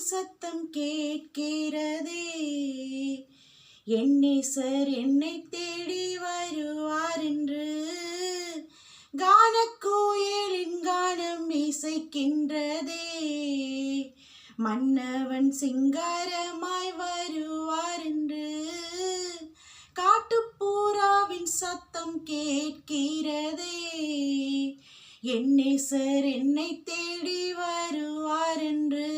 சத்தம் கேட்கிறதே. என் நேசர் என்னை தேடி வருவார் என்று கானக்கோயிலின் கானம் இசைக்கின்றதே. மன்னவன் சிங்காரமாய் வருவார் என்று காட்டுப்புறாவின் சத்தம் கேட்கிறதே. என் நேசர் என்னை தேடி வருவார் என்று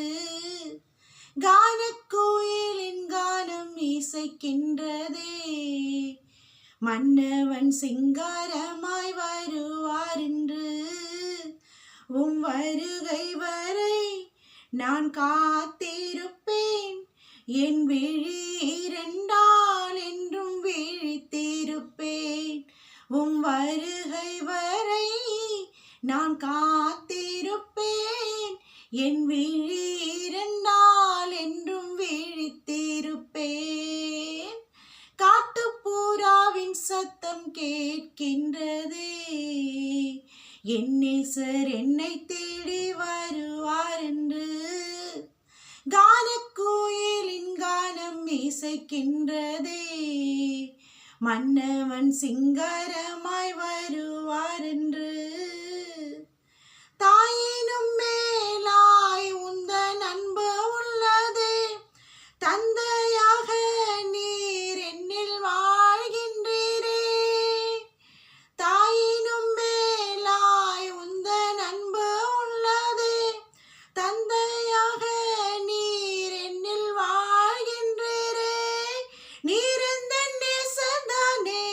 கானக்கோயிலின் கானம் இசைக்கின்றதே. மன்னவன் சிங்காரமாய் வருவார் என்று உம் வருகை வரை நான் காத்திருப்பேன். என் விழி இரண்டால் என்றும் விழித்திருப்பேன். உம் வருகை வரை நான் காத்திருப்பேன். என் விழி இரண்டால் என்றும் விழித்திருப்பேன். காட்டுப்புறாவின் சத்தம் கேட்கின்றதே. என் நேசர் என்னை தேடி வருவார் என்று கானக்கோயிலின் கானம் இசைக்கின்றதே. மன்னவன் சிங்காரமாய் வருவார் என்று தாயினும் மேலாய் உந்தன் அன்பு உள்ளதே. தந்தையாக நீர் என்னில் வாழ்கின்றீரே. தாயினும் மேலாய் உந்தன் அன்பு உள்ளதே. தந்தையாக நீர் என்னில் வாழ்கின்றீரே. நீரெந்தன் நேசர்தானே,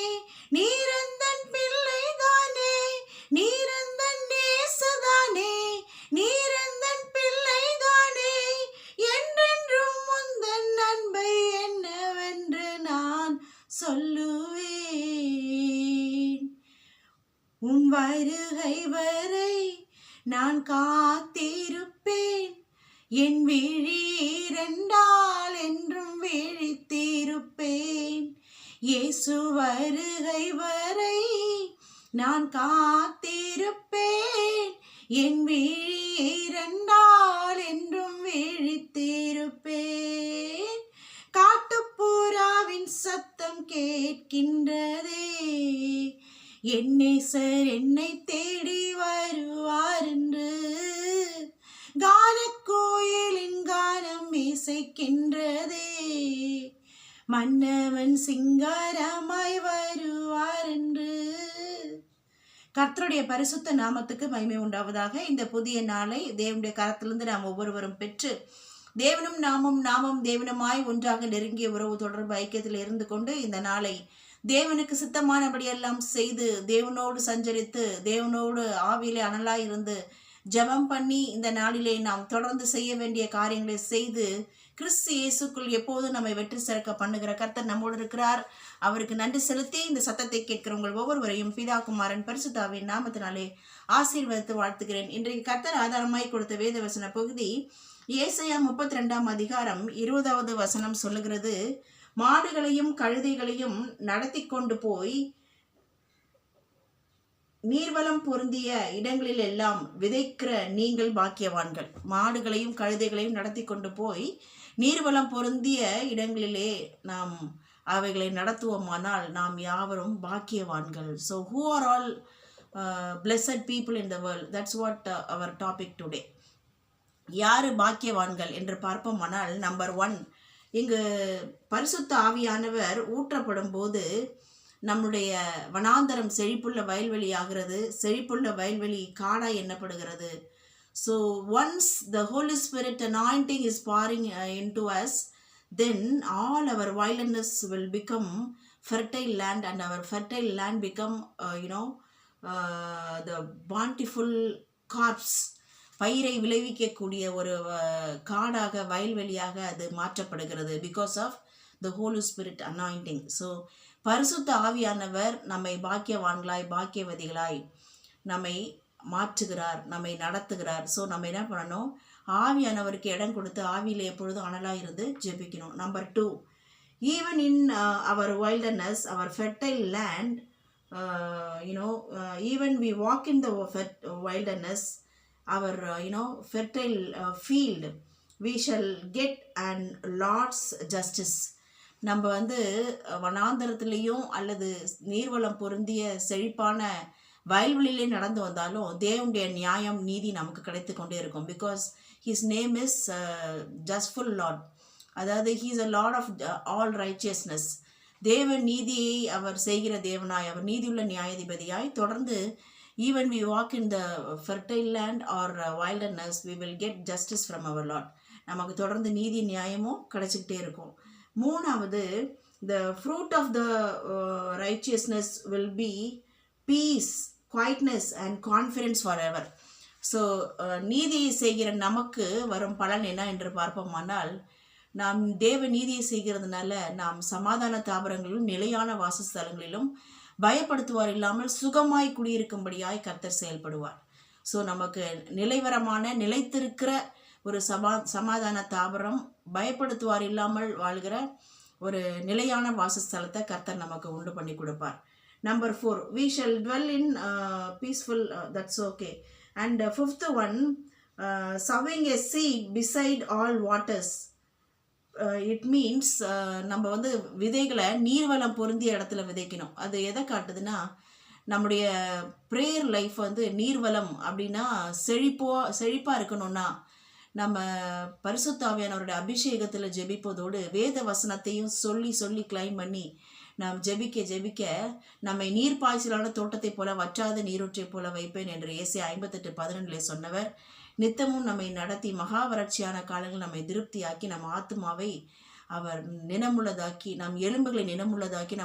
நீரெந்தன் பிள்ளைதானே. நீரெந்தன் நேசர்தானே, நீரெந்தன் பிள்ளைதானே. என்றென்றும் உந்தன் அன்பை என்னவென்று நான் சொல்லுவேன். உம் வருகை வரை நான் காத்திருப்பேன். என் விழி இரண்டால் என்றும் விழித்திருப்பேன். இயேசு வருகை வரை நான் காத்திருப்பேன். என் விழி இரண்டால் என்றும் விழித்திருப்பேன். காட்டுப்புறாவின் சத்தம் கேட்கின்றதே. என் நேசர் என்னை தேடி வருவார் என்று கானக்கோயிலின் கானம் இசைக்கின்றதே. மன்னவன் சிங்காரமாய் வருவார் என்று. கர்த்தருடைய பரிசுத்த நாமத்துக்கு மகிமை உண்டாவதாக. இந்த புதிய நாளை தேவனுடைய கரத்திலிருந்து நாம் ஒவ்வொருவரும் பெற்று தேவனும் நாமும் தேவனுமாய் ஒன்றாக நெருங்கிய உறவு தொடர்பு ஐக்கியத்தில் இருந்து கொண்டு இந்த நாளை தேவனுக்கு சித்தமானபடியெல்லாம் செய்து தேவனோடு சஞ்சரித்து தேவனோடு ஆவியிலே அனலாய் இருந்து ஜெபம் பண்ணி இந்த நாளிலே நாம் தொடர்ந்து செய்ய வேண்டிய காரியங்களை செய்து கிறிஸ்து இயேசுக்குள் எப்போதும் நம்மை வெற்றி சிறக்க பண்ணுகிற கர்த்தர் நம்மோடு இருக்கிறார். அவருக்கு நன்றி செலுத்தி இந்த சத்தத்தை கேட்கிறவங்கள் ஒவ்வொருவரையும் பிதா குமாரன் பரிசுத்தாவின் நாமத்தினாலே ஆசீர்வதித்து வாழ்த்துகிறேன். இன்றைக்கு கர்த்தர் ஆதாரமாய் கொடுத்த வேத வசன பகுதி ஏசாயா 32ஆம் அதிகாரம் 20வது வசனம் சொல்லுகிறது. மாடுகளையும் கழுதைகளையும் நடத்தி கொண்டு போய் நீர்வளம் பொருந்திய இடங்களில் எல்லாம் விதைக்கிற நீங்கள் பாக்கியவான்கள். மாடுகளையும் கழுதைகளையும் நடத்தி கொண்டு போய் நீர்வளம் பொருந்திய இடங்களிலே நாம் அவைகளை நடத்துவோமானால் நாம் யாவரும் பாக்கியவான்கள். So who are all blessed people in the world? That's what our topic today. யாரு பாக்கியவான்கள் என்று பார்ப்போமானால், நம்பர் 1, இங்கு பரிசுத்த ஆவியானவர் ஊற்றப்படும் போது நம்முடைய வனாந்தரம் செழிப்புள்ள வயல்வெளி ஆகிறது. செழிப்புள்ள வயல்வெளி காடாய் எண்ணப்படுகிறது. So once the Holy Spirit anointing is pouring into us, then all our wilderness will become fertile land, and our fertile land become the bountiful crops. பயிரை விளைவிக்கக்கூடிய ஒரு காடாக வயல்வெளியாக அது மாற்றப்படுகிறது. Because of the Holy Spirit anointing. So பரிசுத்த ஆவியானவர் நம்மை பாக்கியவான்களாய் பாக்கியவதிகளாய் நம்மை மாற்றுகிறார், நம்மை நடத்துகிறார். ஸோ நம்ம என்ன பண்ணணும்? ஆவியானவருக்கு இடம் கொடுத்து ஆவியில் எப்பொழுதும் அனலாக இருந்து ஜெபிக்கணும். நம்பர் 2, ஈவன் இன் அவர் wilderness, அவர் fertile land, even we walk in the wilderness, our fertile field, we shall get and Lord's justice. நம்ம வந்து வனாந்தரத்திலையும் அல்லது நீர்வளம் பொருந்திய செழிப்பான வயல்வெளியிலே நடந்து வந்தாலும் தேவனுடைய நியாயம் நீதி நமக்கு கிடைத்து கொண்டே இருக்கும். Because his name is justful lord. அதாவது he is a lord of all righteousness. தேவ நீதியை அவர் செய்கிற தேவனாய், அவர் நீதியுள்ள நியாயாதிபதியாய் தொடர்ந்து even we walk in the fertile land or wilderness, we will get justice from our Lord. நமக்கு தொடர்ந்து நீதி நியாயமும் கிடைச்சிக்கிட்டே இருக்கும். மூணாவது, the fruit of the righteousness will be peace, quietness and confidence forever. So நீதியை செய்கிற நமக்கு வரும் பலன் என்ன என்று பார்ப்போமானால், நாம் தேவ நீதியை செய்கிறதுனால நாம் சமாதான தாபரங்களிலும் நிலையான வாசஸ்தலங்களிலும் பயப்படுத்துவார் இல்லாமல் சுகமாய் குடியிருக்கும்படியாய் கர்த்தர் செயல்படுவார். ஸோ நமக்கு நிலைவரமான நிலைத்திருக்கிற ஒரு சமாதான தாபரம், பயப்படுத்துவார் இல்லாமல் வாழ்கிற ஒரு நிலையான வாசஸ்தலத்தை கர்த்தர் நமக்கு உண்டு பண்ணி கொடுப்பார். Number 4, we shall dwell in peaceful, that's okay. And fifth one, sowing a seed beside all waters. It means நம்ம வந்து விதைகளை நீர்வளம் பொருந்திய இடத்துல விதைக்கணும். அது எதை காட்டுதுன்னா, நம்முடைய ப்ரேயர் லைஃப் வந்து நீர்வளம் அப்படின்னா செழிப்பாக இருக்கணும்னா நம்ம பரிசுத்த ஆவியானவருடைய அபிஷேகத்தில் ஜெபிப்பதோடு வேத வசனத்தையும் சொல்லி சொல்லி கிளைம் பண்ணி நாம் ஜெபிக்க நம்மை நீர்ப்பாய்ச்சலான தோட்டத்தை போல வற்றாத நீரூற்றை போல வைப்பேன் என்று ஏசாயா 58:12 சொன்னவர் நித்தமும் நம்மை நடத்தி மகா வறட்சியான காலங்கள் நம்மை திருப்தியாக்கி நம் ஆத்துமாவை அவர் நினமுள்ளதாக்கி, நம் எலும்புகளை நினமுள்ளதாக்கி